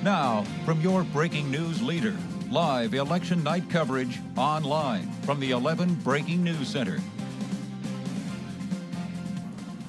Now, from your breaking news leader, live election night coverage online from the 11 Breaking News Center.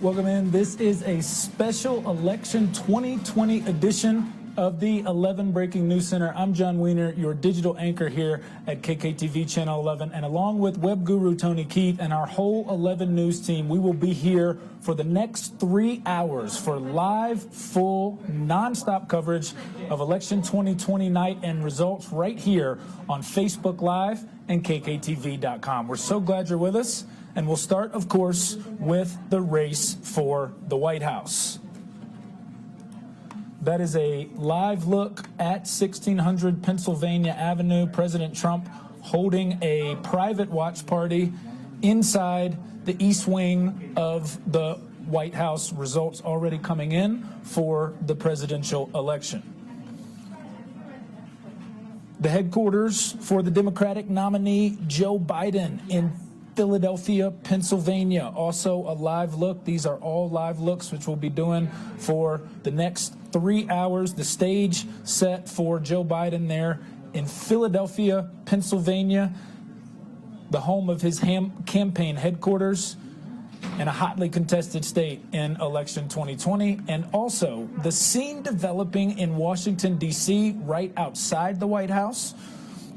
Welcome in. This is a special election 2020 edition of the 11 Breaking News Center. I'm John Wiener, your digital anchor here at KKTV Channel 11. And along with web guru Tony Keith and our whole 11 News team, we will be here for the next 3 hours for live, full, nonstop coverage of election 2020 night and results right here on Facebook Live and KKTV.com. We're so glad you're with us. And we'll start, of course, with the race for the White House. That is a live look at 1600 Pennsylvania Avenue. President Trump holding a private watch party inside the East Wing of the White House. Results already coming in for the presidential election. The headquarters for the Democratic nominee Joe Biden in Philadelphia, Pennsylvania. Also a live look. These are all live looks, which we'll be doing for the next 3 hours. The stage set for Joe Biden there in Philadelphia, Pennsylvania, the home of his campaign headquarters in a hotly contested state in election 2020. And also the scene developing in Washington, D.C., right outside the White House.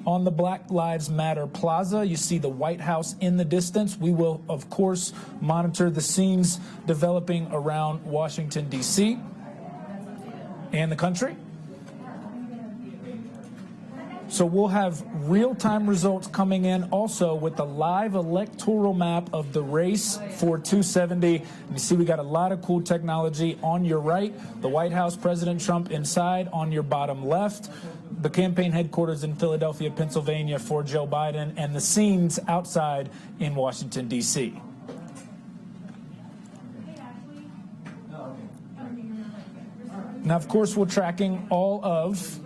On the Black Lives Matter Plaza, you see the White House in the distance. We will, of course, monitor the scenes developing around Washington, D.C. and the country. So we'll have real-time results coming in also with the live electoral map of the race for 270. And you see we got a lot of cool technology on your right. The White House, President Trump inside on your bottom left. The campaign headquarters in Philadelphia, Pennsylvania for Joe Biden, and the scenes outside in Washington, D.C. Now, of course, we're tracking all of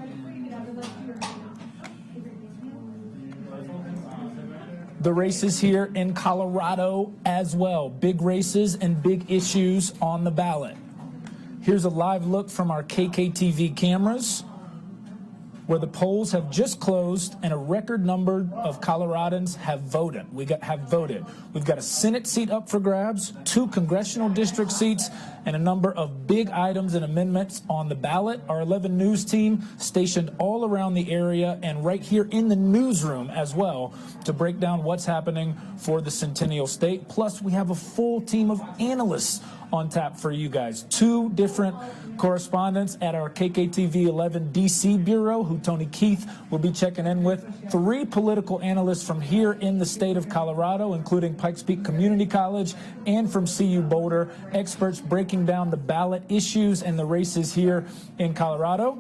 the races here in Colorado as well. Big races and big issues on the ballot. Here's a live look from our KKTV cameras, where the polls have just closed and a record number of Coloradans have voted. We've got a Senate seat up for grabs, 2 congressional district seats, and a number of big items and amendments on the ballot. Our 11 News team stationed all around the area and right here in the newsroom as well to break down what's happening for the Centennial State. Plus, we have a full team of analysts on tap for you guys. 2 different correspondents at our KKTV 11 DC Bureau, who Tony Keith will be checking in with. 3 political analysts from here in the state of Colorado, including Pikes Peak Community College and from CU Boulder. Experts breaking down the ballot issues and the races here in Colorado.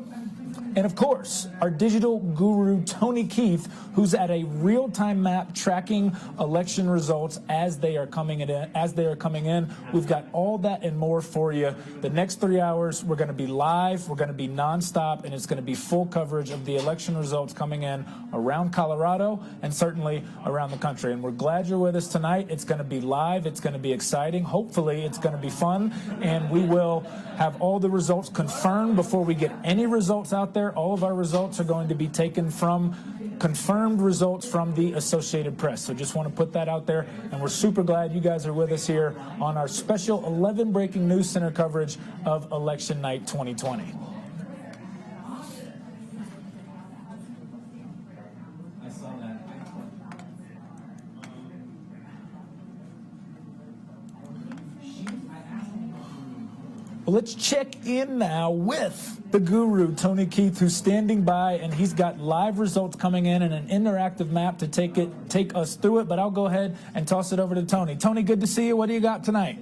And of course, our digital guru, Tony Keith, who's at a real-time map tracking election results as they are coming in. We've got all that and more for you. The next 3 hours, we're going to be live, we're going to be nonstop, and it's going to be full coverage of the election results coming in around Colorado and certainly around the country. And we're glad you're with us tonight. It's going to be live. It's going to be exciting. Hopefully, it's going to be fun, and we will have all the results confirmed before we get any results out there. All of our results are going to be taken from confirmed results from the Associated Press. So just want to put that out there. And we're super glad you guys are with us here on our special 11 Breaking News Center coverage of Election Night 2020. Well, let's check in now with the guru, Tony Keith, who's standing by, and he's got live results coming in and an interactive map to take us through it. But I'll go ahead and toss it over to Tony. Tony, good to see you. What do you got tonight?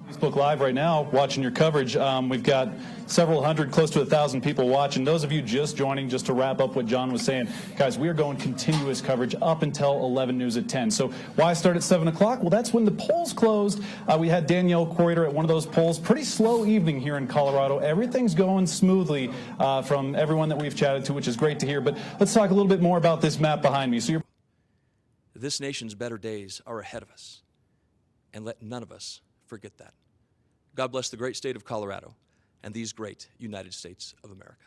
Facebook Live right now, watching your coverage. We've got several hundred, close to 1,000 people watching. Those of you just joining, just to wrap up what John was saying, guys, we are going continuous coverage up until 11 News at 10. So why start at 7 o'clock? Well, that's when the polls closed. We had Danielle Corrider at one of those polls. Pretty slow evening here in Colorado. Everything's going smoothly from everyone that we've chatted to, which is great to hear. But let's talk a little bit more about this map behind me. So this nation's better days are ahead of us, and let none of us forget that. God bless the great state of Colorado. and these great United States of America.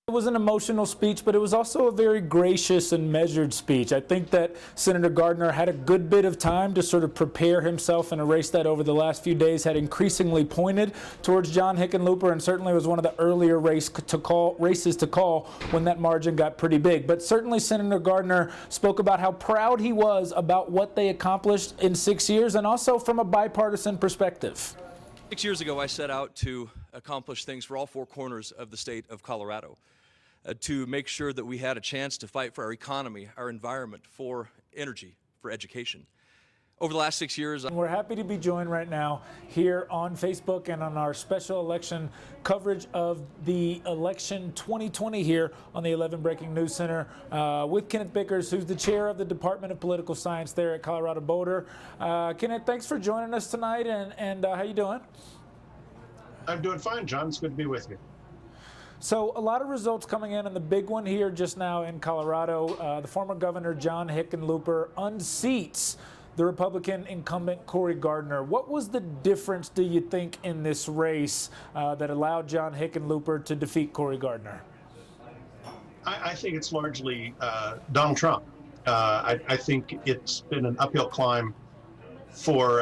It was an emotional speech, but it was also a very gracious and measured speech. I think that Senator Gardner had a good bit of time to sort of prepare himself in a race that over the last few days had increasingly pointed towards John Hickenlooper, and certainly was one of the earlier races to call when that margin got pretty big. But certainly Senator Gardner spoke about how proud he was about what they accomplished in 6 years, and also from a bipartisan perspective. 6 years ago, I set out to accomplish things for all four corners of the state of Colorado, to make sure that we had a chance to fight for our economy, our environment, for energy, for education. Over the last 6 years, We're happy to be joined right now here on Facebook and on our special election coverage of the election 2020 here on the 11 Breaking News Center with Kenneth Bickers, who's the chair of the Department of Political Science there at Colorado Boulder. Kenneth, thanks for joining us tonight, and how you doing? I'm doing fine, John. It's good to be with you. So a lot of results coming in, and the big one here just now in Colorado, the former governor John Hickenlooper unseats the Republican incumbent Cory Gardner. What was the difference, do you think, in this race that allowed John Hickenlooper to defeat Cory Gardner? I think it's largely Donald Trump. I think it's been an uphill climb for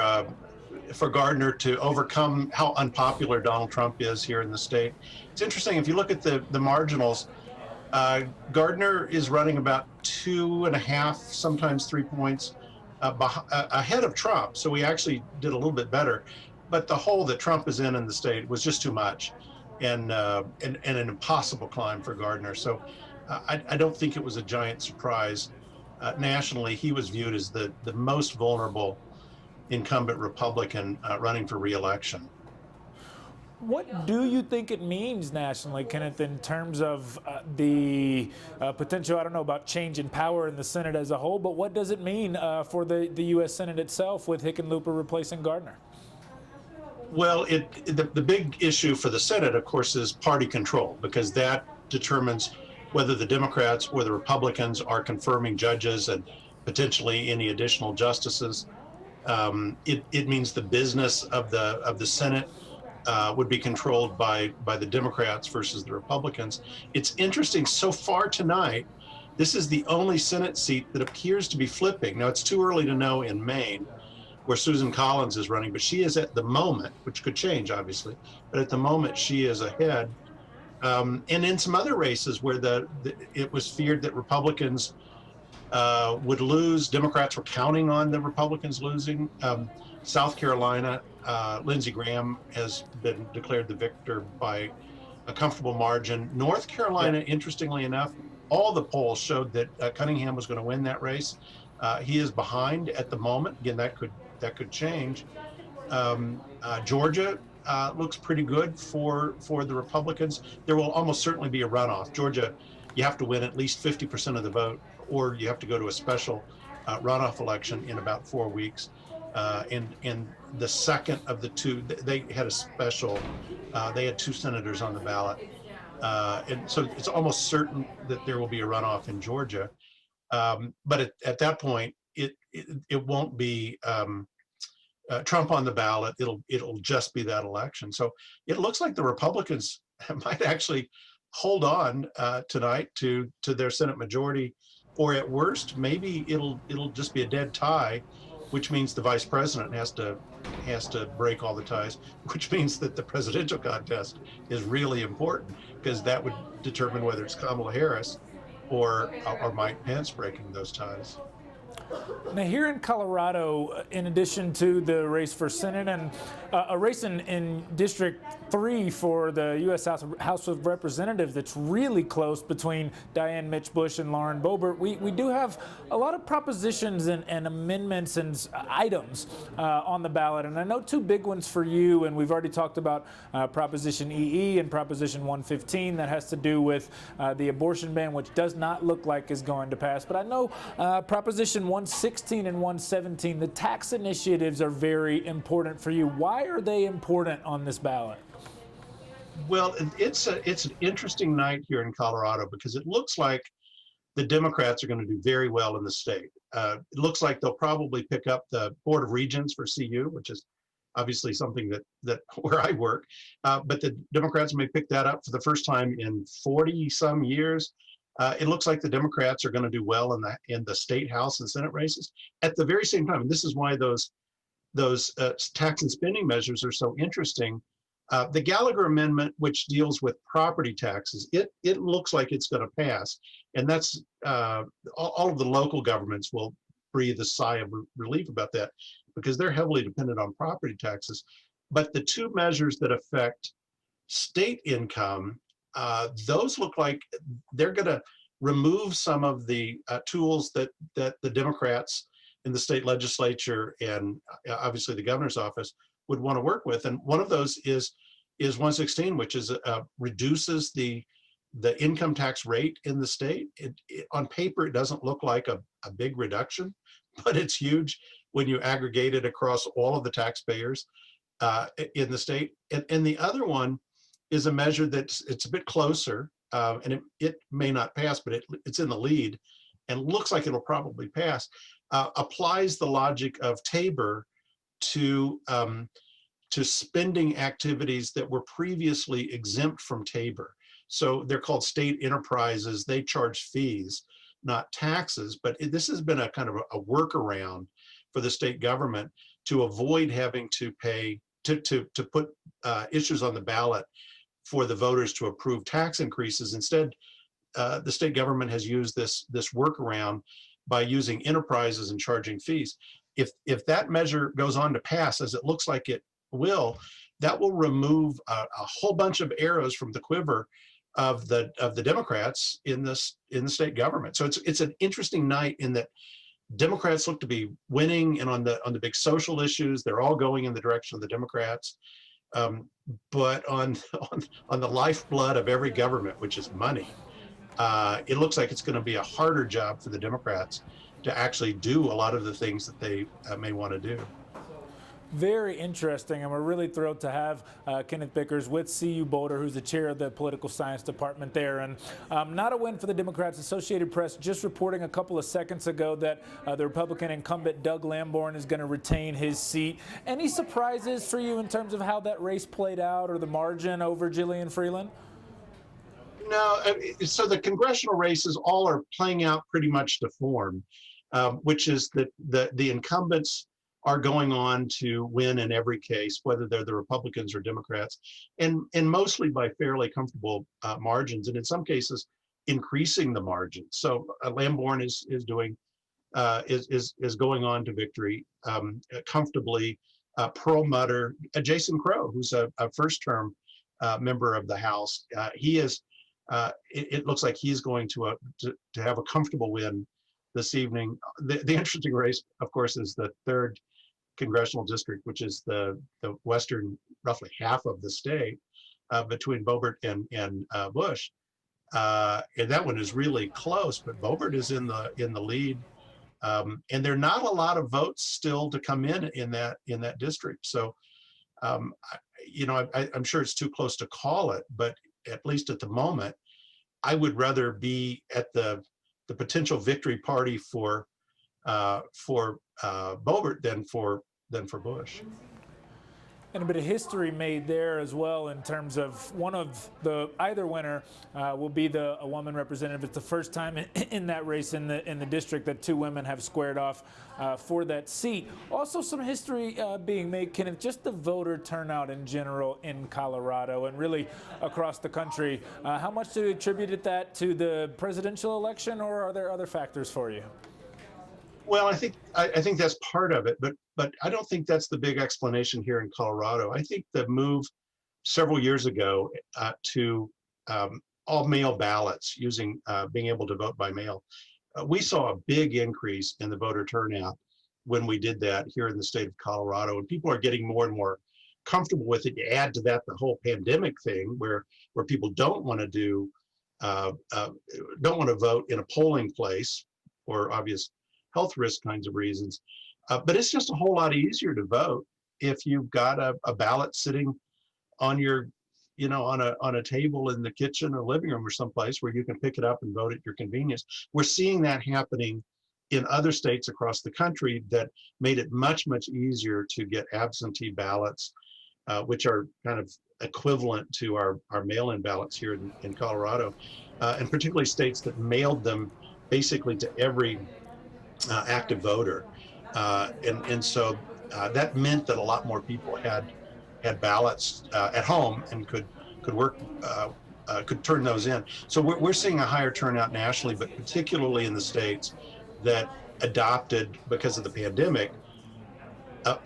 Gardner to overcome how unpopular Donald Trump is here in the state. It's interesting, if you look at the marginals, Gardner is running about 2.5, sometimes 3 points ahead of Trump. So we actually did a little bit better. But the hole that Trump is in the state was just too much, and an impossible climb for Gardner. So I don't think it was a giant surprise. Nationally, he was viewed as the most vulnerable incumbent Republican running for re-election. What do you think it means nationally, Kenneth, in terms of the potential, I don't know about change in power in the Senate as a whole, but what does it mean for the U.S. Senate itself with Hickenlooper replacing Gardner? Well, the big issue for the Senate, of course, is party control, because that determines whether the Democrats or the Republicans are confirming judges and potentially any additional justices. It means the business of the Senate would be controlled by the Democrats versus the Republicans. It's interesting, so far tonight, this is the only Senate seat that appears to be flipping. Now, it's too early to know in Maine, where Susan Collins is running, but she is at the moment, which could change obviously, but at the moment she is ahead. And in some other races where it was feared that Republicans would lose, Democrats were counting on the Republicans losing. South Carolina, Lindsey Graham has been declared the victor by a comfortable margin. North Carolina, interestingly enough, all the polls showed that Cunningham was going to win that race. He is behind at the moment. Again, that could change. Georgia looks pretty good for the Republicans. There will almost certainly be a runoff. Georgia, you have to win at least 50% of the vote, or you have to go to a special runoff election in about 4 weeks. And the second of the two, they had a special, they had 2 senators on the ballot. And so it's almost certain that there will be a runoff in Georgia. But at that point, it won't be Trump on the ballot. It'll just be that election. So it looks like the Republicans might actually hold on tonight to their Senate majority, or at worst, maybe it'll just be a dead tie, which means the vice president has to break all the ties, which means that the presidential contest is really important, because that would determine whether it's Kamala Harris or Mike Pence breaking those ties. Now, here in Colorado, in addition to the race for Senate and a race in District 3 for the U.S. House of Representatives that's really close between Dianne Mitch Bush and Lauren Boebert, we do have a lot of propositions and amendments and items on the ballot. And I know 2 big ones for you, and we've already talked about Proposition EE and Proposition 115 that has to do with the abortion ban, which does not look like is going to pass. But I know Proposition 116 and 117, the tax initiatives are very important for you. Why are they important on this ballot? Well, it's an interesting night here in Colorado, because it looks like the Democrats are going to do very well in the state. It looks like they'll probably pick up the Board of Regents for CU, which is obviously something that where I work. But the Democrats may pick that up for the first time in 40 some years. It looks like the Democrats are going to do well in the state House and Senate races. At the very same time, and this is why those tax and spending measures are so interesting. The Gallagher Amendment, which deals with property taxes, it looks like it's going to pass, and that's all of the local governments will breathe a sigh of relief about that because they're heavily dependent on property taxes. But the two measures that affect state income, those look like they're going to remove some of the tools that the Democrats in the state legislature and obviously the governor's office would want to work with. And one of those is 116, which is reduces the income tax rate in the state. On paper, it doesn't look like a big reduction, but it's huge when you aggregate it across all of the taxpayers in the state. And the other one is a measure it's a bit closer, and it may not pass, but it's in the lead and looks like it'll probably pass. Applies the logic of Tabor to spending activities that were previously exempt from Tabor. So they're called state enterprises. They charge fees, not taxes. But this has been a kind of a workaround for the state government to avoid having to pay to put issues on the ballot for the voters to approve tax increases. Instead, the state government has used this workaround by using enterprises and charging fees. If that measure goes on to pass, as it looks like it will, that will remove a whole bunch of arrows from the quiver of the Democrats in the state government. So it's an interesting night in that Democrats look to be winning, and on the big social issues, they're all going in the direction of the Democrats. But on the lifeblood of every government, which is money, it looks like it's going to be a harder job for the Democrats to actually do a lot of the things that they may want to do. Very interesting, and we're really thrilled to have Kenneth Bickers with CU Boulder, who's the chair of the political science department there. And not a win for the Democrats. Associated Press just reporting a couple of seconds ago that the Republican incumbent Doug Lamborn is going to retain his seat. Any surprises for you in terms of how that race played out or the margin over Gillian Freeland? No, so the congressional races all are playing out pretty much to form, which is that the incumbents are going on to win in every case, whether they're the Republicans or Democrats, and mostly by fairly comfortable margins, and in some cases increasing the margins. So Lamborn is going on to victory comfortably. Perlmutter, Jason Crow, who's a first-term member of the House, he is. It looks like he's going to have a comfortable win this evening. The interesting race, of course, is the 3rd congressional district, which is the western, roughly half of the state, between Boebert and Bush. And that one is really close, but Boebert is in the lead. And there are not a lot of votes still to come in that district. So, I'm sure it's too close to call it, but at least at the moment, I would rather be at the potential victory party for Boebert than for Bush. And a bit of history made there as well in terms of either winner will be a woman representative. It's the first time in that race in the district that 2 women have squared off for that seat. Also some history being made, Kenneth, just the voter turnout in general in Colorado and really across the country. How much do you attribute that to the presidential election, or are there other factors for you? Well, I think that's part of it, but I don't think that's the big explanation here in Colorado. I think the move several years ago to all mail ballots, using being able to vote by mail, we saw a big increase in the voter turnout when we did that here in the state of Colorado, and people are getting more and more comfortable with it. You add to that the whole pandemic thing, where people don't want to vote in a polling place for obvious health risk kinds of reasons. But it's just a whole lot easier to vote if you've got a ballot sitting on your, on a table in the kitchen or living room or someplace where you can pick it up and vote at your convenience. We're seeing that happening in other states across the country that made it much, much easier to get absentee ballots, which are kind of equivalent to our mail-in ballots here in Colorado, and particularly states that mailed them basically to every active voter. And so that meant that a lot more people had ballots at home and could work, could turn those in. So we're seeing a higher turnout nationally, but particularly in the states that adopted, because of the pandemic,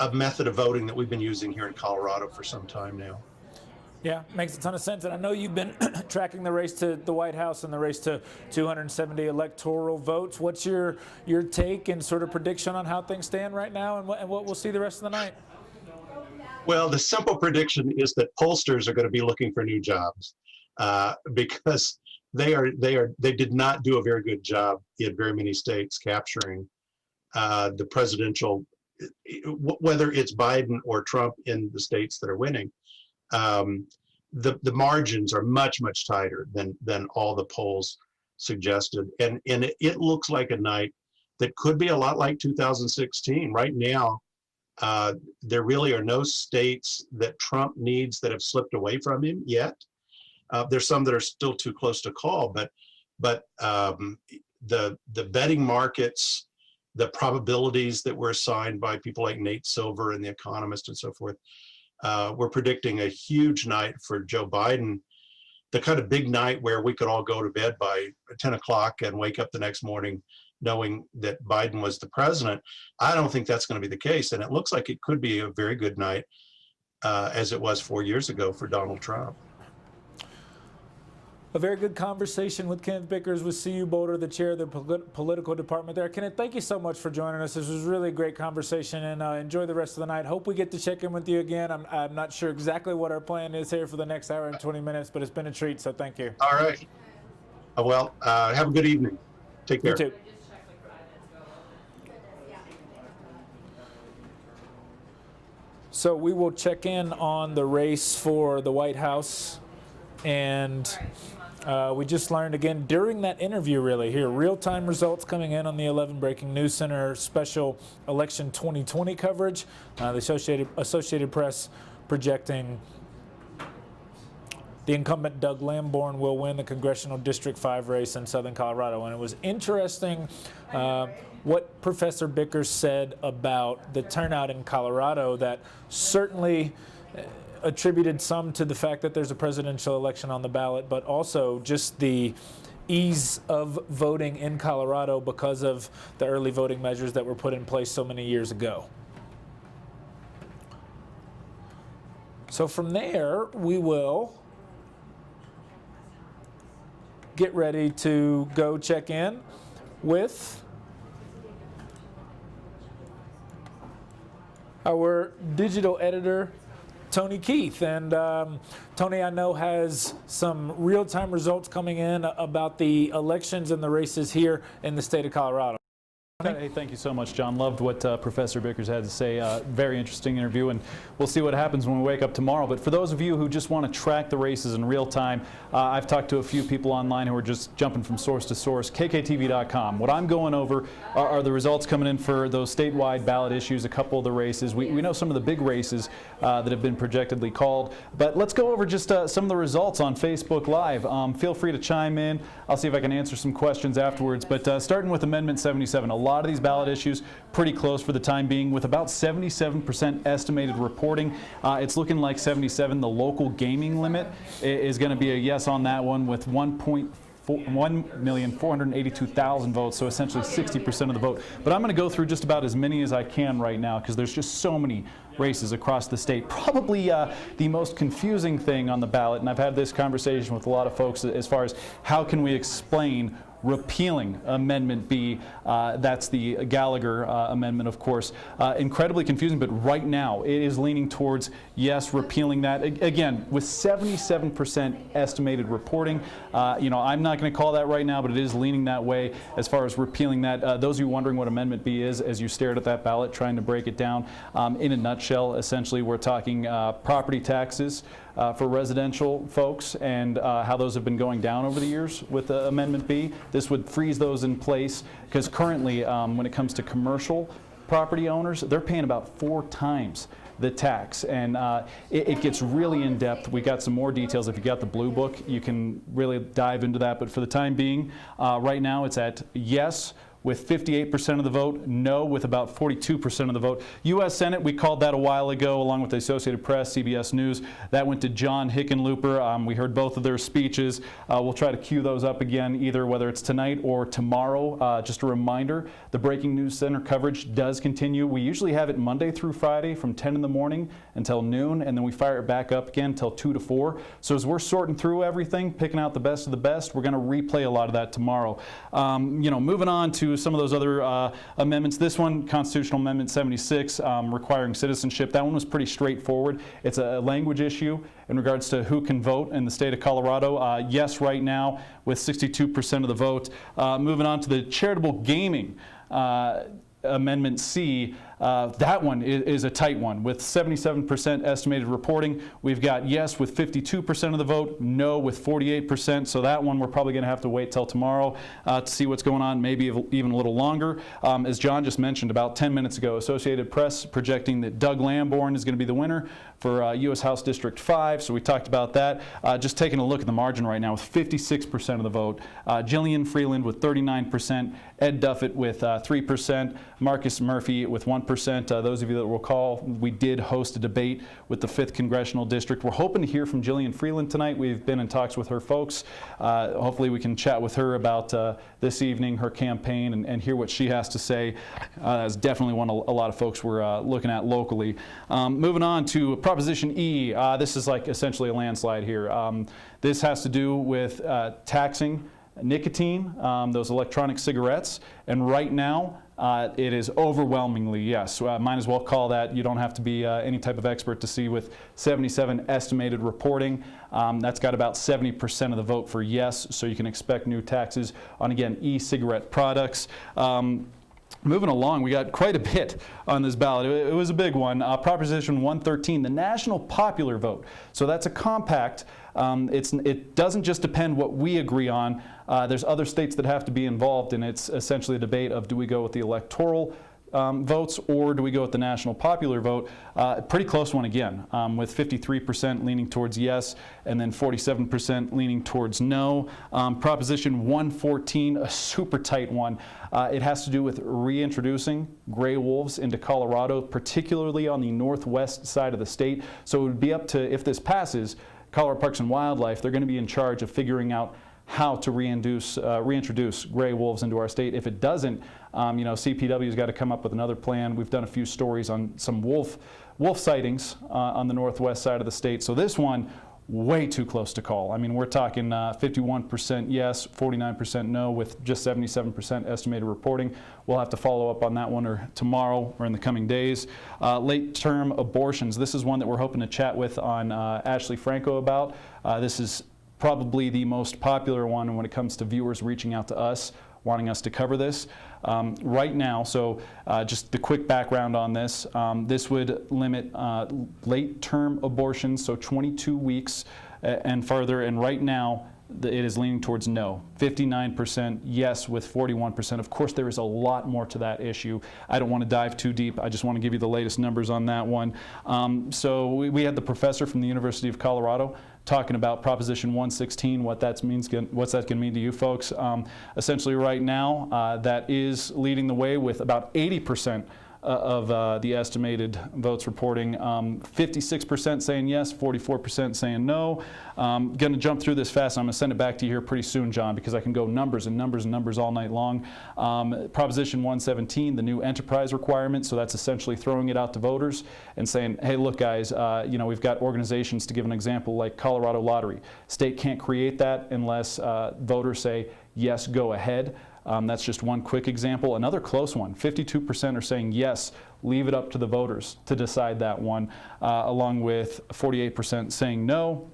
a method of voting that we've been using here in Colorado for some time now. Yeah, makes a ton of sense. And I know you've been tracking the race to the White House and the race to 270 electoral votes. What's your take and sort of prediction on how things stand right now and what we'll see the rest of the night? Well, the simple prediction is that pollsters are going to be looking for new jobs because they did not do a very good job in very many states capturing the presidential, whether it's Biden or Trump in the states that are winning. The margins are much, much tighter than all the polls suggested. And it looks like a night that could be a lot like 2016. Right now, there really are no states that Trump needs that have slipped away from him yet. There's some that are still too close to call, but the betting markets, the probabilities that were assigned by people like Nate Silver and The Economist and so forth, we're predicting a huge night for Joe Biden, the kind of big night where we could all go to bed by 10 o'clock and wake up the next morning knowing that Biden was the president. I don't think that's going to be the case. And it looks like it could be a very good night, as it was 4 years ago for Donald Trump. A very good conversation with Kenneth Bickers with CU Boulder, the chair of the political department there. Kenneth, thank you so much for joining us. This was really a great conversation, and enjoy the rest of the night. Hope we get to check in with you again. I'm not sure exactly what our plan is here for the next hour and 20 minutes, but it's been a treat, so thank you. All right. Well, have a good evening. Take care. You too. So we will check in on the race for the White House, and we just learned again during that interview, really, here, real-time results coming in on the 11 Breaking News Center special election 2020 coverage. The Associated Press projecting the incumbent Doug Lamborn will win the Congressional District 5 race in Southern Colorado. And it was interesting what Professor Bickers said about the turnout in Colorado, that certainly attributed some to the fact that there's a presidential election on the ballot, but also just the ease of voting in Colorado because of the early voting measures that were put in place so many years ago. So from there, we will get ready to go check in with our digital editor, Tony Keith. And Tony, I know, has some real-time results coming in about the elections and the races here in the state of Colorado. Hey, thank you so much, John. Loved what Professor Bickers had to say. Very interesting interview, and we'll see what happens when we wake up tomorrow. But for those of you who just want to track the races in real time, I've talked to a few people online who are just jumping from source to source. KKTV.com. What I'm going over are the results coming in for those statewide ballot issues, a couple of the races. We know some of the big races that have been projectedly called, but let's go over just some of the results on Facebook Live. Feel free to chime in. I'll see if I can answer some questions afterwards. But starting with Amendment 77, a lot of these ballot issues pretty close for the time being, with about 77% estimated reporting. It's looking like 77. The local gaming limit is going to be a yes on that one, with 1,482,000 votes, so essentially 60% of the vote. But I'm going to go through just about as many as I can right now because there's just so many races across the state. Probably the most confusing thing on the ballot, and I've had this conversation with a lot of folks as far as how can we explain repealing Amendment B. That's the Gallagher amendment, of course. Incredibly confusing, but right now it is leaning towards yes, repealing that. Again, with 77% estimated reporting, I'm not going to call that right now, but it is leaning that way as far as repealing that. Those of you wondering what Amendment B is, as you stared at that ballot, trying to break it down, in a nutshell, essentially we're talking property taxes for residential folks and how those have been going down over the years with Amendment B. This would freeze those in place because currently, when it comes to commercial property owners, they're paying about 4 times the tax, and it gets really in depth. We got some more details. If you got the blue book, you can really dive into that. But for the time being, right now it's at yes with 58% of the vote, no with about 42% of the vote. U.S. Senate, we called that a while ago, along with the Associated Press, CBS News. That went to John Hickenlooper. We heard both of their speeches. We'll try to cue those up again, either whether it's tonight or tomorrow. Just a reminder, the Breaking News Center coverage does continue. We usually have it Monday through Friday from 10 in the morning until noon, and then we fire it back up again until 2 to 4. So as we're sorting through everything, picking out the best of the best, we're going to replay a lot of that tomorrow. Moving on to some of those other amendments. This one, Constitutional Amendment 76, requiring citizenship. That one was pretty straightforward. It's a language issue in regards to who can vote in the state of Colorado. Yes, right now, with 62% of the vote. Moving on to the charitable gaming. Amendment C, that one is a tight one. With 77% estimated reporting, we've got yes with 52% of the vote, no with 48%. So that one we're probably going to have to wait till tomorrow to see what's going on, maybe even a little longer. As John just mentioned about 10 minutes ago, Associated Press projecting that Doug Lamborn is going to be the winner for U.S. House District 5. So we talked about that. Just taking a look at the margin right now with 56% of the vote. Jillian Freeland with 39%, Ed Duffett with 3%, Marcus Murphy with 1%. Those of you that will recall, we did host a debate with the 5th Congressional District. We're hoping to hear from Jillian Freeland tonight. We've been in talks with her folks. Hopefully we can chat with her about this evening, her campaign, and hear what she has to say. That's definitely one a lot of folks were looking at locally. Moving on to Proposition E. This is like essentially a landslide here. This has to do with taxing nicotine, those electronic cigarettes, and right now it is overwhelmingly yes. Might as well call that. You don't have to be any type of expert to see with 77 estimated reporting. That's got about 70% of the vote for yes, so you can expect new taxes on, again, e-cigarette products. Moving along, we got quite a bit on this ballot. It was a big one. Proposition 113, the national popular vote. So that's a compact. It doesn't just depend what we agree on. There's other states that have to be involved, and it's essentially a debate of do we go with the electoral votes or do we go with the national popular vote? Pretty close one again, with 53% leaning towards yes and then 47% leaning towards no. Proposition 114, a super tight one. It has to do with reintroducing gray wolves into Colorado, particularly on the northwest side of the state. So it would be up to, if this passes, Colorado Parks and Wildlife, they're going to be in charge of figuring out how to reintroduce gray wolves into our state. If it doesn't, CPW's got to come up with another plan. We've done a few stories on some wolf sightings on the northwest side of the state. So this one, way too close to call. I mean, we're talking 51% yes, 49% no, with just 77% estimated reporting. We'll have to follow up on that one or tomorrow or in the coming days. Late-term abortions. This is one that we're hoping to chat with on Ashley Franco about. This is probably the most popular one when it comes to viewers reaching out to us, wanting us to cover this. Right now, so just the quick background on this, this would limit late-term abortions, so 22 weeks and further, and right now it is leaning towards no. 59% yes with 41%. Of course, there is a lot more to that issue. I don't want to dive too deep. I just want to give you the latest numbers on that one. So we had the professor from the University of Colorado talking about Proposition 116, what's that going to mean to you folks. Essentially right now, that is leading the way with about 80% of the estimated votes reporting. 56% saying yes, 44% saying no. Going to jump through this fast. I'm going to send it back to you here pretty soon, John, because I can go numbers and numbers and numbers all night long. Proposition 117, the new enterprise requirement. So that's essentially throwing it out to voters and saying, hey, look, guys, we've got organizations, to give an example, like Colorado Lottery. State can't create that unless voters say, yes, go ahead. That's just one quick example. Another close one, 52% are saying yes, leave it up to the voters to decide that one, along with 48% saying no.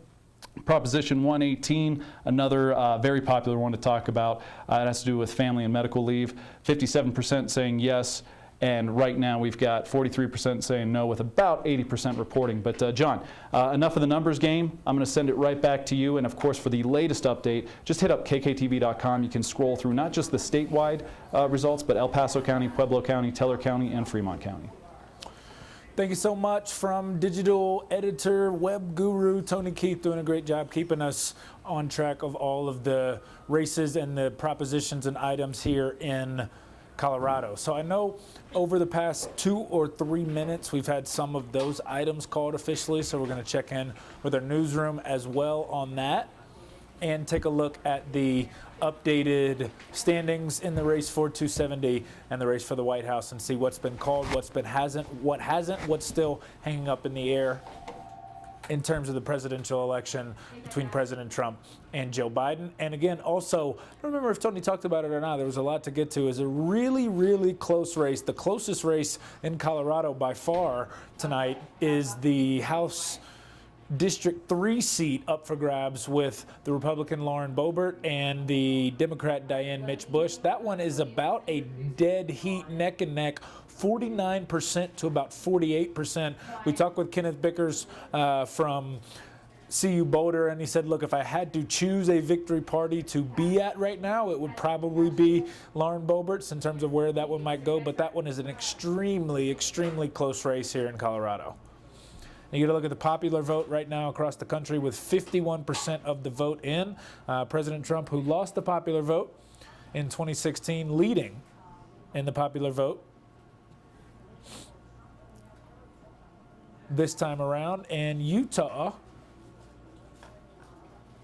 Proposition 118, another very popular one to talk about. It has to do with family and medical leave. 57% saying yes, And right now we've got 43% saying no with about 80% reporting. But John, enough of the numbers game. I'm going to send it right back to you. And of course, for the latest update, just hit up kktv.com. You can scroll through not just the statewide results, but El Paso County, Pueblo County, Teller County, and Fremont County. Thank you so much from digital editor, web guru Tony Keith, doing a great job keeping us on track of all of the races and the propositions and items here in Colorado. So I know over the past 2 or 3 minutes we've had some of those items called officially, so we're going to check in with our newsroom as well on that and take a look at the updated standings in the race for 270 and the race for the White House and see what's been called, what hasn't, what's still hanging up in the air in terms of the presidential election between President Trump and Joe Biden. And again, also, I don't remember if Tony talked about it or not, there was a lot to get to. It's a really, really close race. The closest race in Colorado by far tonight is the House District 3 seat up for grabs with the Republican Lauren Boebert and the Democrat Diane Mitch Bush. That one is about a dead heat, neck and neck, 49% to about 48%. We talked with Kenneth Bickers from CU Boulder, and he said, look, if I had to choose a victory party to be at right now, it would probably be Lauren Boebert's in terms of where that one might go, but that one is an extremely, extremely close race here in Colorado. You get a look at the popular vote right now across the country with 51% of the vote in. President Trump, who lost the popular vote in 2016, leading in the popular vote this time around. And Utah,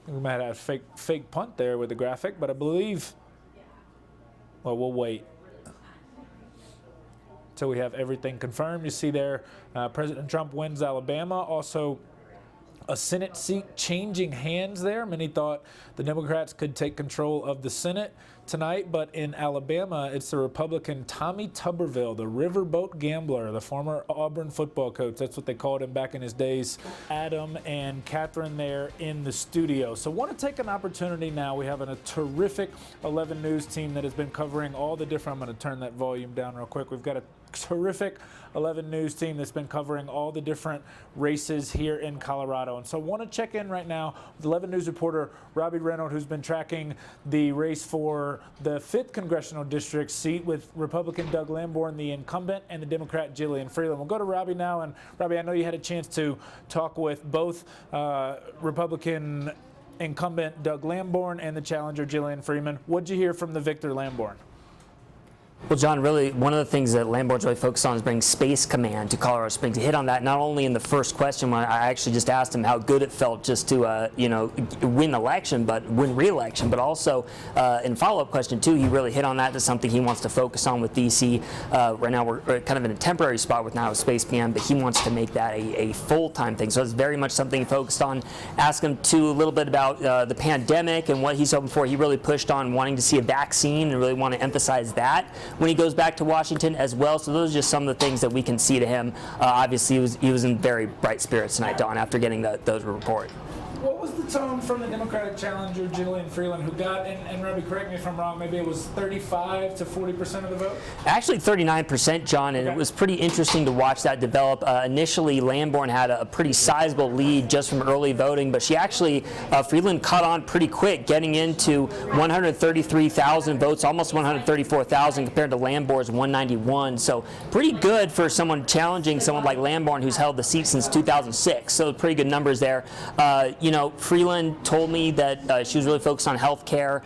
we might have a fake punt there with the graphic, but I believe, well, we'll wait until we have everything confirmed. You see there, President Trump wins Alabama. Also, a Senate seat changing hands there. Many thought the Democrats could take control of the Senate tonight, but in Alabama, it's the Republican Tommy Tuberville, the riverboat gambler, the former Auburn football coach. That's what they called him back in his days. Adam and Catherine there in the studio. So want to take an opportunity now. We have a terrific 11 News team that has been covering all the different, I'm going to turn that volume down real quick. We've got a terrific 11 News team that's been covering all the different races here in Colorado. And so I want to check in right now with 11 News reporter Robbie Reynolds, who's been tracking the race for the 5th Congressional District seat with Republican Doug Lamborn, the incumbent, and the Democrat Jillian Freeland. We'll go to Robbie now. And Robbie, I know you had a chance to talk with both Republican incumbent Doug Lamborn and the challenger Jillian Freeman. What'd you hear from the victor Lamborn? Well, John, really, one of the things that Lamborn's really focused on is bringing Space Command to Colorado Springs. He hit on that not only in the first question when I actually just asked him how good it felt just to, win election, but win re-election, but also in follow-up question, too, he really hit on that as something he wants to focus on with D.C. Right now, we're kind of in a temporary spot with now Space Command, but he wants to make that a full-time thing. So it's very much something he focused on. Ask him, too, a little bit about the pandemic and what he's hoping for. He really pushed on wanting to see a vaccine and really want to emphasize that when he goes back to Washington as well. So those are just some of the things that we can see to him. Obviously, he was in very bright spirits tonight, Don, after getting those report. What was the tone from the Democratic challenger, Jillian Freeland, who got, and Robbie, correct me if I'm wrong, maybe it was 35 to 40% of the vote? Actually 39%, John, and it was pretty interesting to watch that develop. Initially, Lamborn had a pretty sizable lead just from early voting, but she actually, Freeland caught on pretty quick, getting into 133,000 votes, almost 134,000 compared to Lamborn's 191. So pretty good for someone challenging someone like Lamborn, who's held the seat since 2006. So pretty good numbers there. Freeland told me that she was really focused on health care.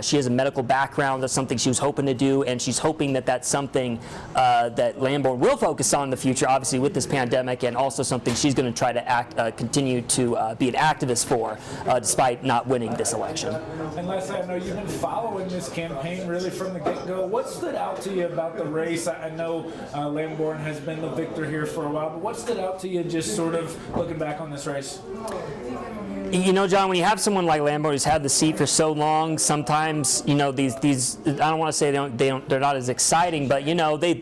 She has a medical background. That's something she was hoping to do, and she's hoping that that's something that Lamborn will focus on in the future, obviously with this pandemic, and also something she's going to try to continue to be an activist for, despite not winning this election. And Leslie, I know you've been following this campaign really from the get-go. What stood out to you about the race? I know Lamborn has been the victor here for a while, but what stood out to you just sort of looking back on this race? You know, John, when you have someone like Lamborn who's had the seat for so long, sometimes, you know, these I don't want to say they're not as exciting, but, you know, they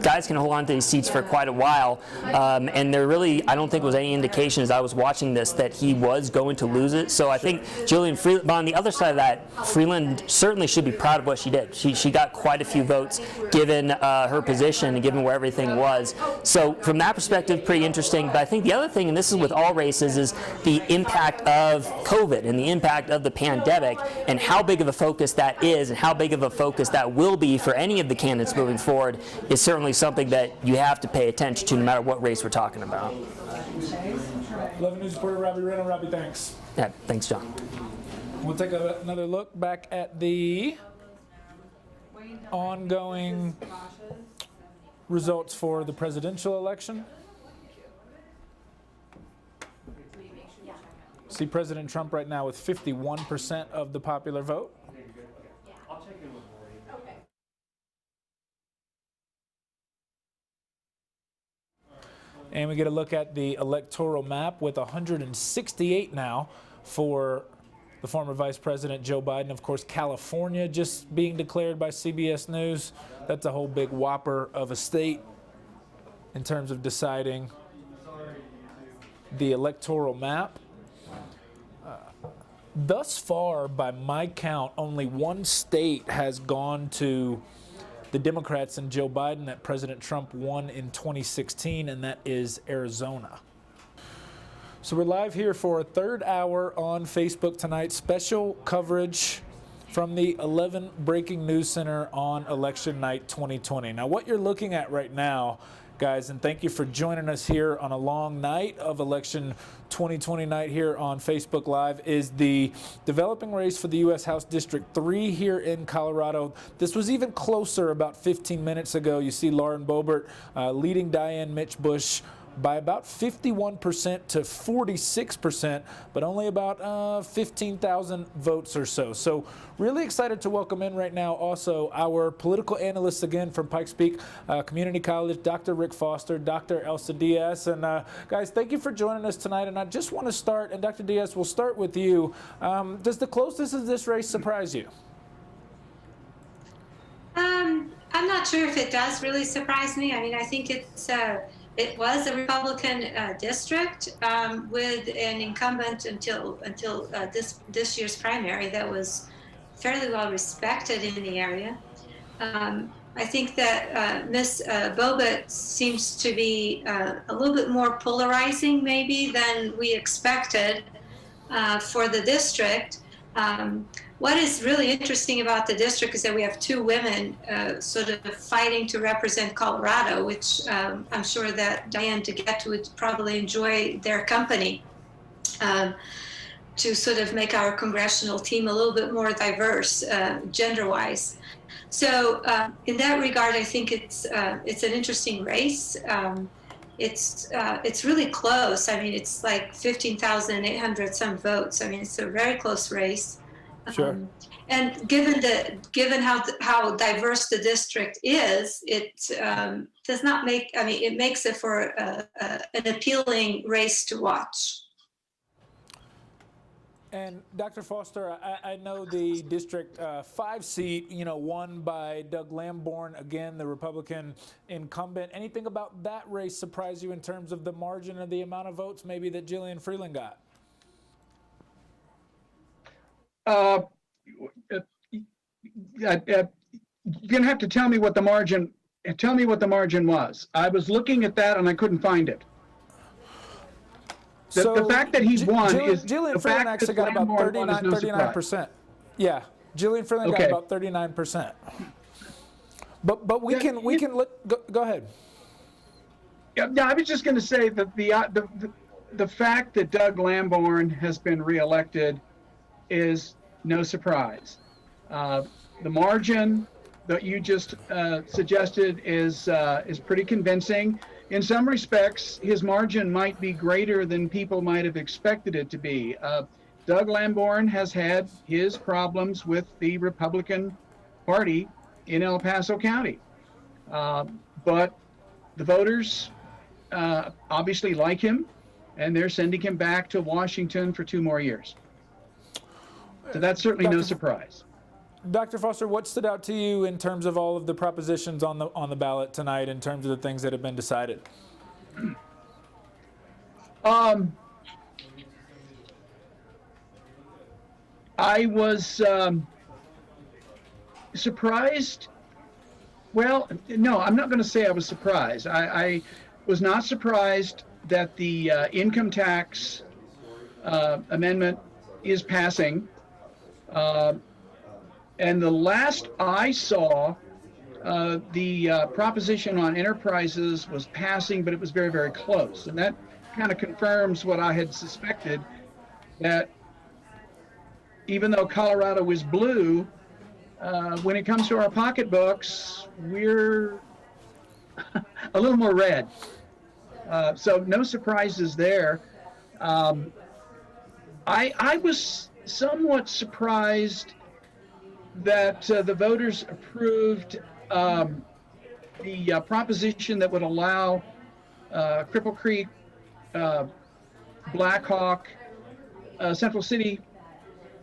guys can hold on to these seats for quite a while, and there really, I don't think was any indication as I was watching this that he was going to lose it. So I think Jillian Freeland, but on the other side of that, Freeland certainly should be proud of what she did. She got quite a few votes given her position and given where everything was. So from that perspective, pretty interesting. But I think the other thing, and this is with all races, is the impact of COVID and the impact of the pandemic and how big of a focus that is and how big of a focus that will be for any of the candidates moving forward is certainly something that you have to pay attention to no matter what race we're talking about. 11 News reporter Robbie Reno. Robbie, thanks. Yeah, thanks, John. We'll take another look back at the ongoing results for the presidential election. See President Trump right now with 51% of the popular vote. And we get a look at the electoral map with 168 now for the former Vice President Joe Biden. Of course, California just being declared by CBS News. That's a whole big whopper of a state in terms of deciding the electoral map. Thus far, by my count, only one state has gone to the Democrats and Joe Biden that President Trump won in 2016, and that is Arizona. So we're live here for a third hour on Facebook tonight. Special coverage from the 11 Breaking News Center on Election Night 2020. Now, what you're looking at right now, guys, and thank you for joining us here on a long night of Election 2020 night here on Facebook Live, is the developing race for the U.S. House District 3 here in Colorado. This was even closer about 15 minutes ago. You see Lauren Boebert leading Diane Mitch Bush by about 51% to 46%, but only about 15,000 votes or so. So really excited to welcome in right now also our political analysts again from Pikes Peak Community College, Dr. Rick Foster, Dr. Elsa Diaz. And guys, thank you for joining us tonight. And I just want to start, and Dr. Diaz, we'll start with you. Does the closeness of this race surprise you? I'm not sure if it does really surprise me. I mean, I think it was a Republican district with an incumbent until this year's primary that was fairly well respected in the area. I think that Ms. Boebert seems to be a little bit more polarizing maybe than we expected for the district. What is really interesting about the district is that we have two women sort of fighting to represent Colorado, which I'm sure that Diane DeGette would probably enjoy their company to sort of make our congressional team a little bit more diverse gender-wise. So in that regard, I think it's an interesting race. It's really close. I mean, it's like 15,800 some votes. I mean, it's a very close race. Sure. And given how diverse the district is, it does not make. I mean, it makes it for an appealing race to watch. And Dr. Foster, I know the District 5 seat, won by Doug Lamborn, again, the Republican incumbent. Anything about that race surprise you in terms of the margin of the amount of votes maybe that Jillian Freeland got? You're gonna have to tell me what the margin. Tell me what the margin was. I was looking at that and I couldn't find it. The fact that he won is Jillian Freeland actually got about 39%. Yeah, Jillian Freeland got about 39%. But we can go ahead. Yeah, I was just going to say that the fact that Doug Lamborn has been reelected is no surprise. The margin that you just suggested is pretty convincing. In some respects, his margin might be greater than people might have expected it to be. Doug Lamborn has had his problems with the Republican Party in El Paso County. But the voters obviously like him, and they're sending him back to Washington for 2 more years. So that's certainly no surprise. Dr. Foster, what stood out to you in terms of all of the propositions on the ballot tonight, in terms of the things that have been decided? I was surprised. Well, no, I'm not going to say I was surprised. I was not surprised that the income tax amendment is passing. And the last I saw, the proposition on enterprises was passing, but it was very, very close. And that kind of confirms what I had suspected, that even though Colorado is blue, when it comes to our pocketbooks, we're a little more red. So no surprises there. I was somewhat surprised that the voters approved the proposition that would allow Cripple Creek, Blackhawk, Central City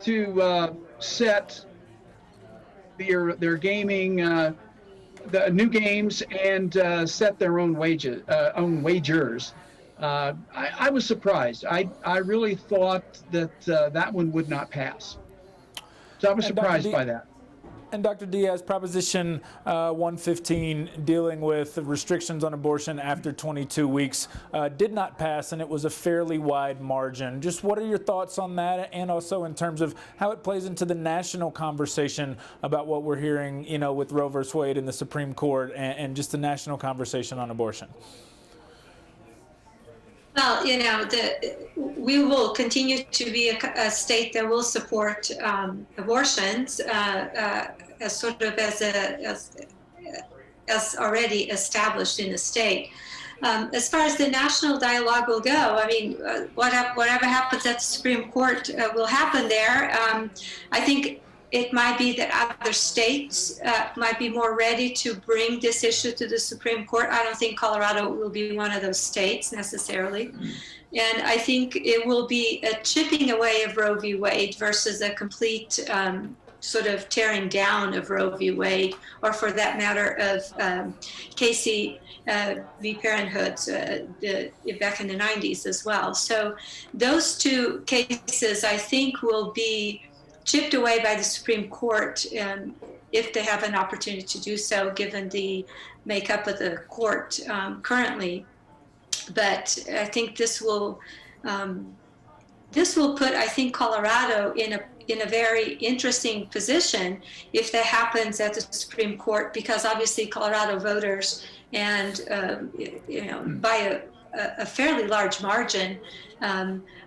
to set their gaming, the new games, and set their own wagers. I was surprised. I really thought that that one would not pass. So I was surprised by that. And Dr. Diaz, Proposition 115, dealing with restrictions on abortion after 22 weeks, did not pass, and it was a fairly wide margin. Just what are your thoughts on that, and also in terms of how it plays into the national conversation about what we're hearing, with Roe v. Wade in the Supreme Court, and just the national conversation on abortion? Well, we will continue to be a state that will support abortions as sort of as already established in the state. As far as the national dialogue will go, I mean, whatever happens at the Supreme Court will happen there. I think it might be that other states might be more ready to bring this issue to the Supreme Court. I don't think Colorado will be one of those states necessarily. And I think it will be a chipping away of Roe v. Wade versus a complete sort of tearing down of Roe v. Wade, or for that matter of Casey v. Parenthood back in the 90s as well. So those two cases, I think, will be chipped away by the Supreme Court if they have an opportunity to do so, given the makeup of the court currently. But I think this will put, I think, Colorado in a very interesting position if that happens at the Supreme Court, because obviously Colorado voters, and by a fairly large margin,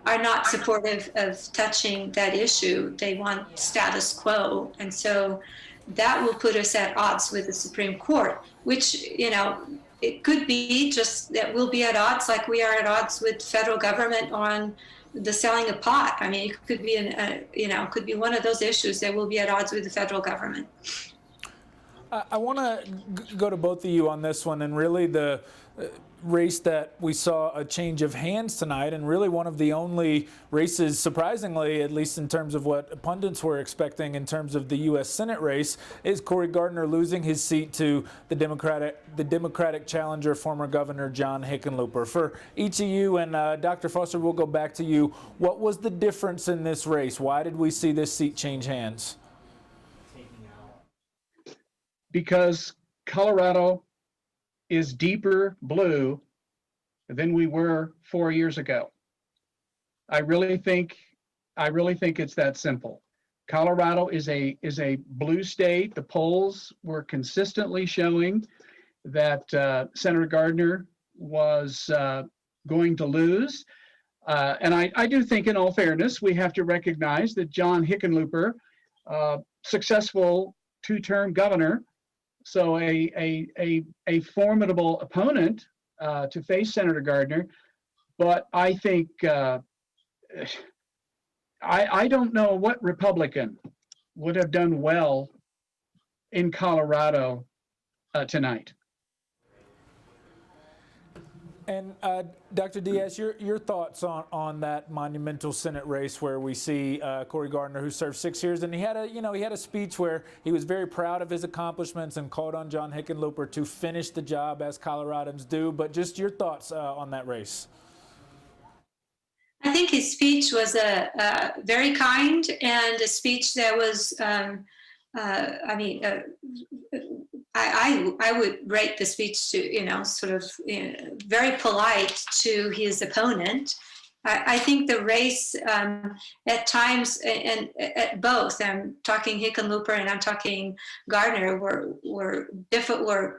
are not supportive of touching that issue. They want status quo. And so that will put us at odds with the Supreme Court, which, it could be just that we'll be at odds like we are at odds with federal government on the selling of pot. I mean, it could be could be one of those issues that will be at odds with the federal government. I want to go to both of you on this one, and really the race that we saw a change of hands tonight, and really one of the only races, surprisingly, at least in terms of what pundits were expecting in terms of the U.S. Senate race, is Cory Gardner losing his seat to the Democratic challenger, former Governor John Hickenlooper. For each of you, and Dr. Foster, we'll go back to you. What was the difference in this race? Why did we see this seat change hands? Because Colorado is deeper blue than we were 4 years ago. I really think it's that simple. Colorado is a blue state. The polls were consistently showing that Senator Gardner was going to lose. And I do think, in all fairness, we have to recognize that John Hickenlooper, successful 2-term governor, so a formidable opponent to face Senator Gardner. But I think I don't know what Republican would have done well in Colorado tonight. And Dr. Diaz, your thoughts on that monumental Senate race where we see Cory Gardner, who served 6 years, and he had a speech where he was very proud of his accomplishments and called on John Hickenlooper to finish the job as Coloradans do. But just your thoughts on that race. I think his speech was very kind and a speech that was, I would rate the speech to, sort of very polite to his opponent. I think the race at times, and at both, I'm talking Hickenlooper and I'm talking Gardner, were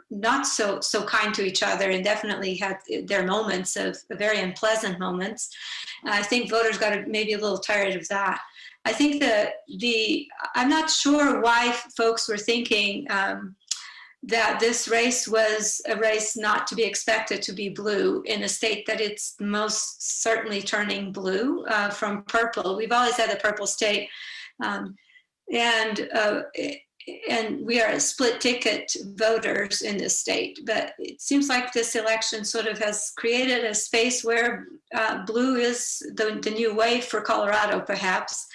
not so kind to each other and definitely had their moments of very unpleasant moments. I think voters got maybe a little tired of that. I think I'm not sure why folks were thinking that this race was a race not to be expected to be blue in a state that it's most certainly turning blue from purple. We've always had the purple state, and we are split ticket voters in this state. But it seems like this election sort of has created a space where blue is the new wave for Colorado, perhaps.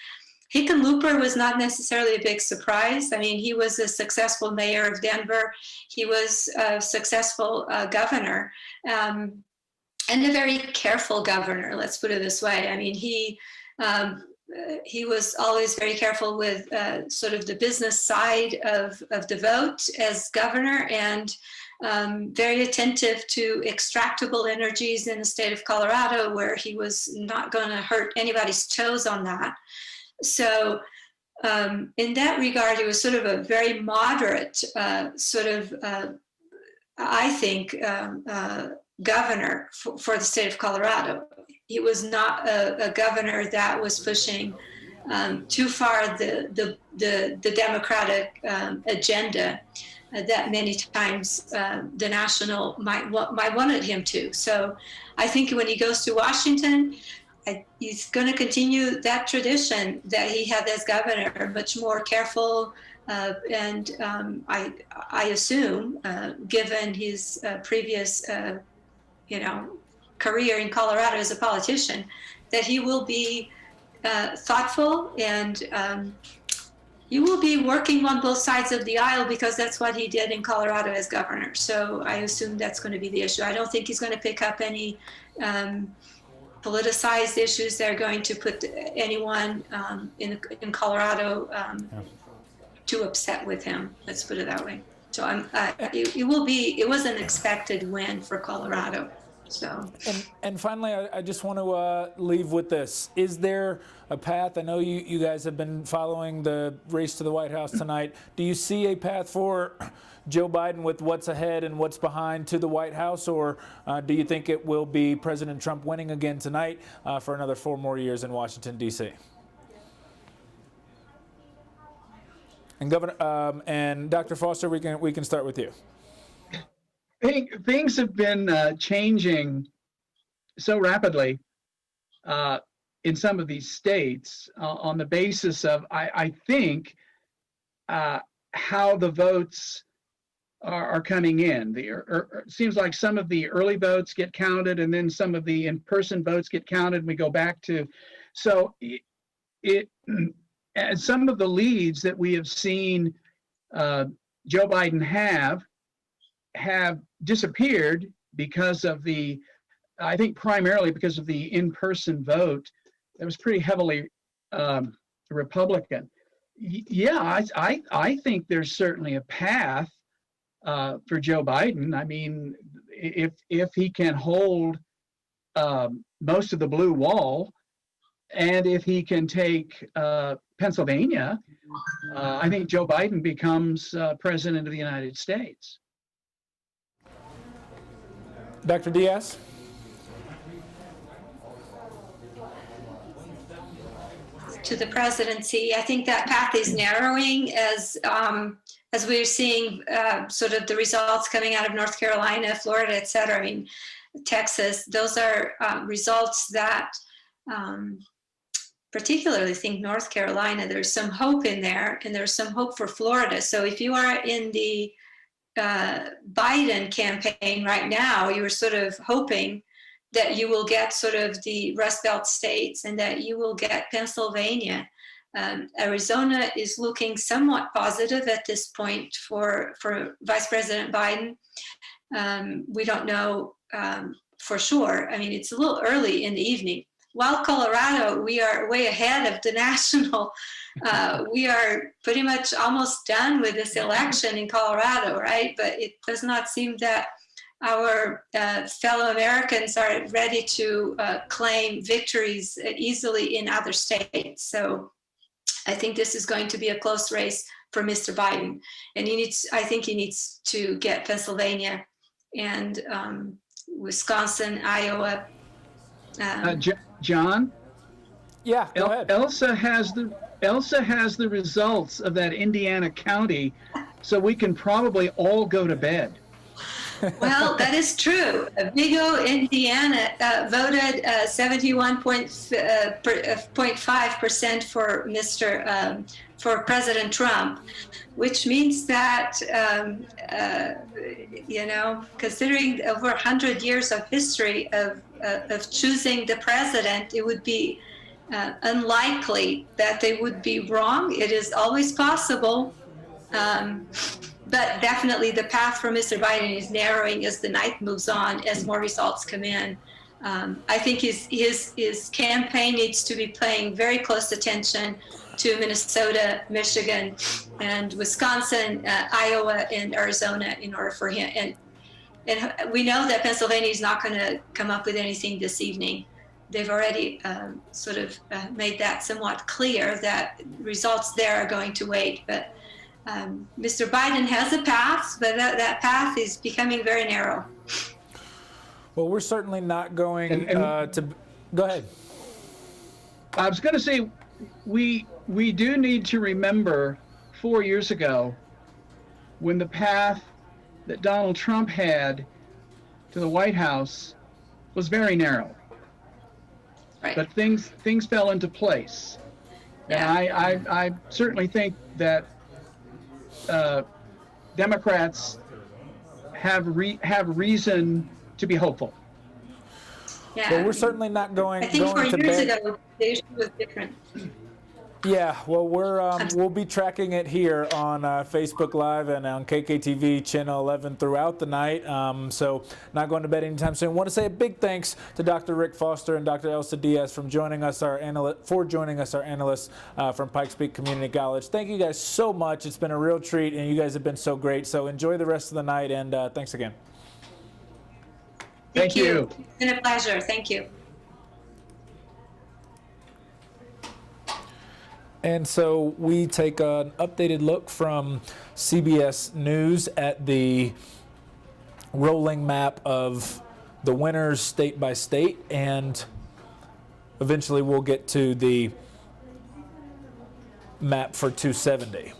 Hickenlooper was not necessarily a big surprise. I mean, he was a successful mayor of Denver. He was a successful governor, and a very careful governor, let's put it this way. I mean, he was always very careful with sort of the business side of the vote as governor, and very attentive to extractable energies in the state of Colorado, where he was not going to hurt anybody's toes on that. So in that regard, it was sort of a very moderate I think, governor for the state of Colorado. He was not a governor that was pushing too far the Democratic agenda that many times the national might wanted him to. So I think when he goes to Washington, he's going to continue that tradition that he had as governor, much more careful, and I assume, given his previous, career in Colorado as a politician, that he will be thoughtful and he will be working on both sides of the aisle, because that's what he did in Colorado as governor. So I assume that's going to be the issue. I don't think he's going to pick up any politicized issues that are going to put anyone in Colorado too upset with him. Let's put it that way. So it was an expected win for Colorado. So. And finally, I just want to leave with this. Is there a path? I know you guys have been following the race to the White House tonight. Do you see a path for Joe Biden with what's ahead and what's behind to the White House, or do you think it will be President Trump winning again tonight for another 4 more years in Washington, D.C.? And Governor and Dr. Foster, we can start with you. Things have been changing so rapidly in some of these states on the basis of, I think, how the votes are coming in. It seems like some of the early votes get counted, and then some of the in-person votes get counted, and we go back to. So and some of the leads that we have seen Joe Biden have disappeared because of I think primarily because of the in-person vote that was pretty heavily Republican. Yeah, I think there's certainly a path for Joe Biden. I mean, if he can hold most of the blue wall, and if he can take Pennsylvania, I think Joe Biden becomes president of the United States. Dr. Diaz? To the presidency, I think that path is narrowing as we're seeing sort of the results coming out of North Carolina, Florida, et cetera. I mean, Texas, those are results that particularly think North Carolina, there's some hope in there, and there's some hope for Florida. So if you are in the Biden campaign right now, you were sort of hoping that you will get sort of the Rust Belt states and that you will get Pennsylvania. Arizona is looking somewhat positive at this point for Vice President Biden. We don't know for sure. I mean, it's a little early in the evening. While Colorado, we are way ahead of the national. We are pretty much almost done with this election in Colorado, right? But it does not seem that our fellow Americans are ready to claim victories easily in other states. So I think this is going to be a close race for Mr. Biden. And I think he needs to get Pennsylvania and Wisconsin, Iowa. John? Yeah, go ahead. Elsa has the results of that Indiana county, so we can probably all go to bed. Well, that is true. Vigo, Indiana voted 71.5% for President Trump, which means that, considering over 100 years of history of choosing the president, it would be unlikely that they would be wrong. It is always possible. But definitely the path for Mr. Biden is narrowing as the night moves on, as more results come in. I think his campaign needs to be paying very close attention to Minnesota, Michigan, and Wisconsin, Iowa, and Arizona in order for him. And we know that Pennsylvania is not going to come up with anything this evening. They've already sort of made that somewhat clear that results there are going to wait. But Mr. Biden has a path, but that path is becoming very narrow. Well, we're certainly not going to. Go ahead. I was going to say, we do need to remember 4 years ago when the path that Donald Trump had to the White House was very narrow. Right. But things fell into place. Yeah. And I certainly think that Democrats have reason to be hopeful. Yeah. Well, we're certainly not going. I think going 4 to years bed. ago the issue was different. Yeah, well, we'll be tracking it here on Facebook Live and on KKTV Channel 11 throughout the night. So not going to bed anytime soon. Want to say a big thanks to Dr. Rick Foster and Dr. Elsa Diaz for joining us, our analysts from Pikes Peak Community College. Thank you guys so much. It's been a real treat, and you guys have been so great. So enjoy the rest of the night, and thanks again. Thank you. It's been a pleasure. Thank you. And so we take an updated look from CBS News at the rolling map of the winners state by state, and eventually we'll get to the map for 270.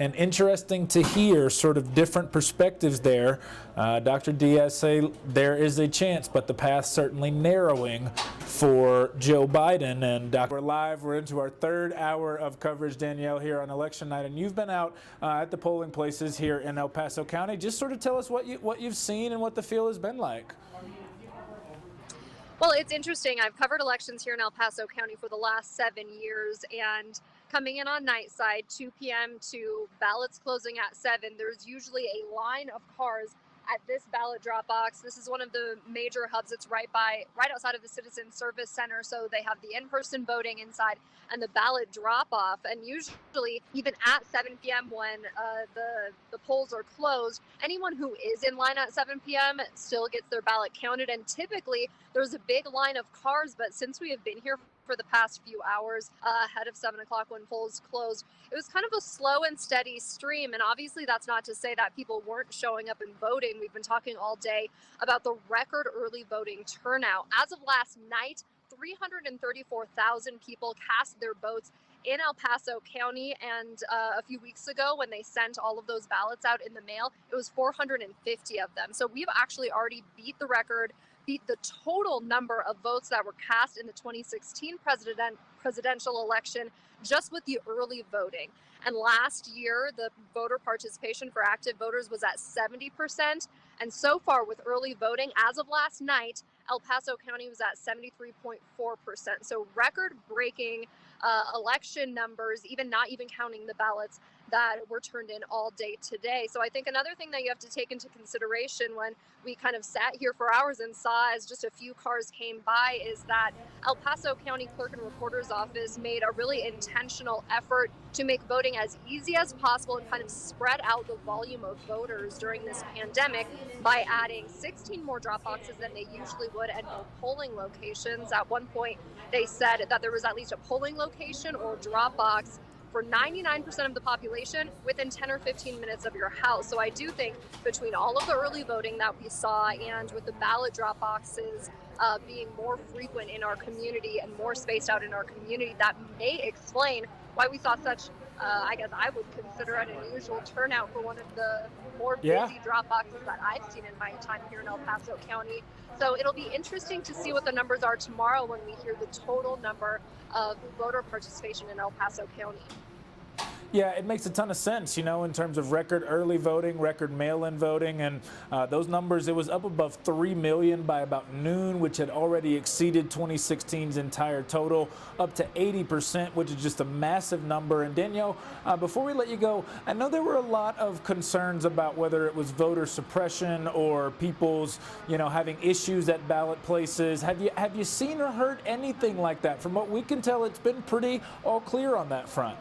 And interesting to hear sort of different perspectives there. Dr. Diaz say there is a chance, but the path certainly narrowing for Joe Biden. And we're live. We're into our third hour of coverage, Danielle, here on election night. And you've been out at the polling places here in El Paso County. Just sort of tell us what you've seen and what the feel has been like. Well, it's interesting. I've covered elections here in El Paso County for the last 7 years, and coming in on night side, 2 p.m. to ballots closing at 7, there's usually a line of cars at this ballot drop box. This is one of the major hubs. It's right outside of the Citizen Service Center. So they have the in-person voting inside and the ballot drop off. And usually even at 7 p.m. when the polls are closed, anyone who is in line at 7 p.m. still gets their ballot counted. And typically there's a big line of cars, but since we have been here for the past few hours ahead of 7 o'clock when polls closed, it was kind of a slow and steady stream. And obviously that's not to say that people weren't showing up and voting. We've been talking all day about the record early voting turnout. As of last night, 334,000 people cast their votes in El Paso County, and a few weeks ago when they sent all of those ballots out in the mail, it was 450 of them. So we've actually already beat the record beat the total number of votes that were cast in the 2016 presidential election just with the early voting. And last year, the voter participation for active voters was at 70%. And so far with early voting, as of last night, El Paso County was at 73.4%. So record-breaking election numbers, not even counting the ballots that were turned in all day today. So I think another thing that you have to take into consideration when we kind of sat here for hours and saw as just a few cars came by is that El Paso County Clerk and Recorder's Office made a really intentional effort to make voting as easy as possible and kind of spread out the volume of voters during this pandemic by adding 16 more drop boxes than they usually would and more polling locations. At one point, they said that there was at least a polling location or drop box for 99% of the population within 10 or 15 minutes of your house. So I do think between all of the early voting that we saw and with the ballot drop boxes being more frequent in our community and more spaced out in our community, that may explain why we saw such, I guess I would consider an unusual turnout for one of the more busy drop boxes that I've seen in my time here in El Paso County. So it'll be interesting to see what the numbers are tomorrow when we hear the total number of voter participation in El Paso County. Yeah, it makes a ton of sense, in terms of record early voting, record mail-in voting, and those numbers, it was up above 3 million by about noon, which had already exceeded 2016's entire total, up to 80%, which is just a massive number. And Danielle, before we let you go, I know there were a lot of concerns about whether it was voter suppression or people's, having issues at ballot places. Have you seen or heard anything like that? From what we can tell, it's been pretty all clear on that front.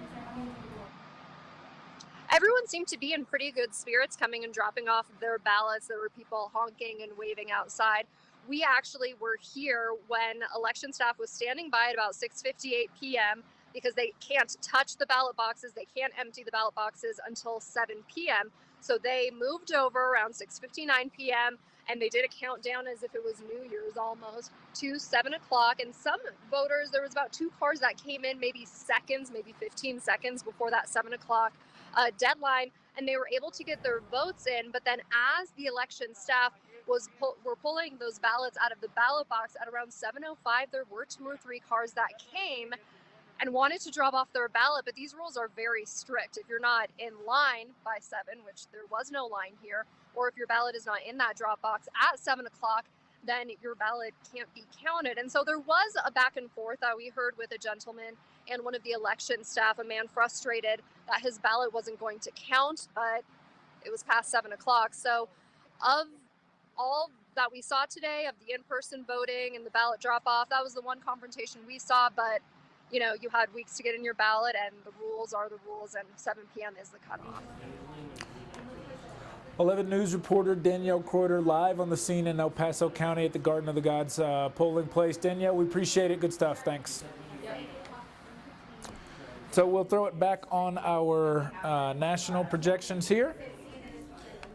Everyone seemed to be in pretty good spirits coming and dropping off their ballots. There were people honking and waving outside. We actually were here when election staff was standing by at about 6:58 p.m. because they can't touch the ballot boxes. They can't empty the ballot boxes until 7 p.m. So they moved over around 6:59 p.m. and they did a countdown as if it was New Year's almost to 7 o'clock. And some voters, there was about 2 cars that came in maybe 15 seconds before that 7 o'clock deadline, and they were able to get their votes in. But then as the election staff were pulling those ballots out of the ballot box at around 7:05, there were 2 or 3 cars that came and wanted to drop off their ballot. But these rules are very strict. If you're not in line by 7, which there was no line here, or if your ballot is not in that drop box at 7 o'clock, then your ballot can't be counted. And so there was a back and forth that we heard with a gentleman and one of the election staff, a man frustrated that his ballot wasn't going to count, but it was past 7 o'clock. So of all that we saw today, of the in-person voting and the ballot drop-off, that was the one confrontation we saw. But, you had weeks to get in your ballot, and the rules are the rules, and 7 p.m. is the cutoff. 11 News reporter Danielle Kreuter live on the scene in El Paso County at the Garden of the Gods polling place. Danielle, we appreciate it. Good stuff. Thanks. So we'll throw it back on our national projections here.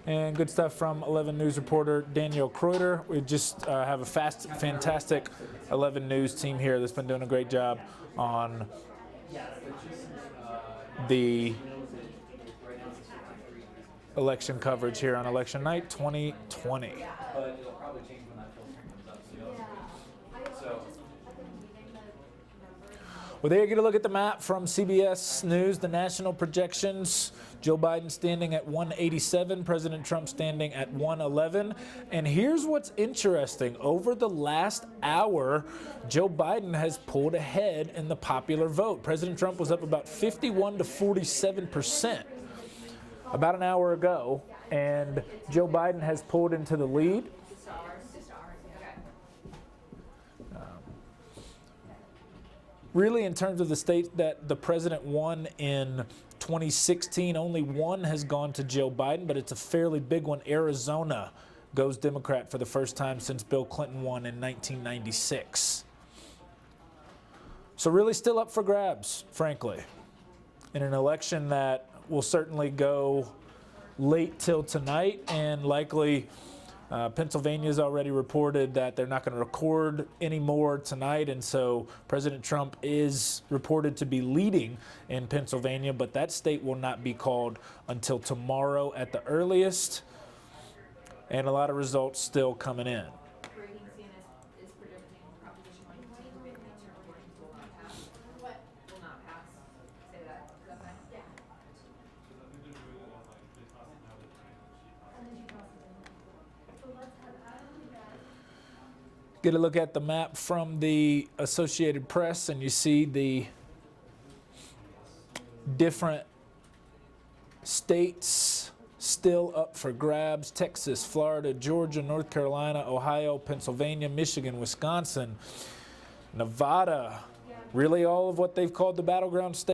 And good stuff from 11 News reporter Danielle Kreuter. We just have a fantastic 11 News team here that's been doing a great job on the election coverage here on election night 2020. Well, there you get a look at the map from CBS News, the national projections. Joe Biden standing at 187, President Trump standing at 111. And here's what's interesting. Over the last hour, Joe Biden has pulled ahead in the popular vote. President Trump was up about 51 to 47% about an hour ago, and Joe Biden has pulled into the lead. Really, in terms of the states that the president won in 2016, only one has gone to Joe Biden, but it's a fairly big one. Arizona goes Democrat for the first time since Bill Clinton won in 1996. So really still up for grabs, frankly, in an election that will certainly go late till tonight, and likely Pennsylvania's already reported that they're not going to record anymore tonight, and so President Trump is reported to be leading in Pennsylvania, but that state will not be called until tomorrow at the earliest, and a lot of results still coming in. Get a look at the map from the Associated Press, and you see the different states still up for grabs: Texas, Florida, Georgia, North Carolina, Ohio, Pennsylvania, Michigan, Wisconsin, Nevada. Really all of what they've called the battleground states.